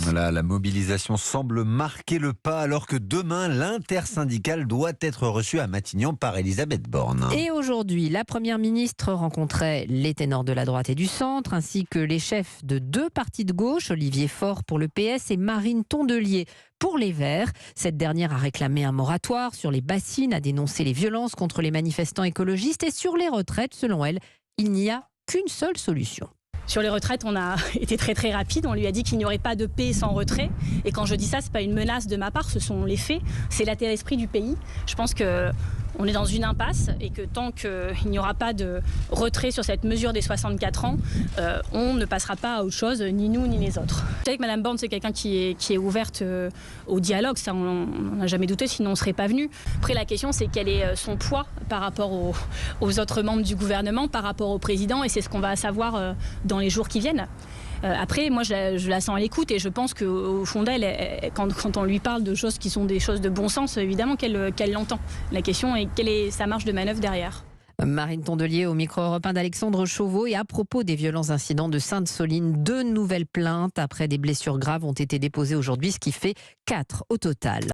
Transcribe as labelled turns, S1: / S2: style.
S1: Voilà, la mobilisation semble marquer le pas alors que demain, l'intersyndicale doit être reçue à Matignon par Elisabeth Borne.
S2: Et aujourd'hui, la Première ministre rencontrait les ténors de la droite et du centre, ainsi que les chefs de 2 partis de gauche, Olivier Faure pour le PS et Marine Tondelier pour les Verts. Cette dernière a réclamé un moratoire sur les bassines, a dénoncé les violences contre les manifestants écologistes et sur les retraites, selon elle, il n'y a qu'une seule solution.
S3: Sur les retraites, on a été très rapide. On lui a dit qu'il n'y aurait pas de paix sans retrait. Et quand je dis ça, c'est pas une menace de ma part, ce sont les faits. C'est l'état d'esprit du pays. Je pense qu'on est dans une impasse et que tant qu'il n'y aura pas de retrait sur cette mesure des 64 ans, on ne passera pas à autre chose, ni nous ni les autres. Vous savez que Mme Borne, c'est quelqu'un qui est ouverte au dialogue. Ça, on n'a jamais douté, sinon on ne serait pas venu. Après, la question, c'est quel est son poids par rapport aux autres membres du gouvernement, par rapport au président. Et c'est ce qu'on va savoir dans les jours qui viennent. Après, moi, je la sens à l'écoute et je pense qu'au fond d'elle, quand on lui parle de choses qui sont des choses de bon sens, évidemment qu'elle l'entend. La question est quelle est sa marge de manœuvre derrière.
S2: Marine Tondelier au micro européen d'Alexandre Chauveau. Et à propos des violents incidents de Sainte-Soline, 2 nouvelles plaintes après des blessures graves ont été déposées aujourd'hui, ce qui fait 4 au total.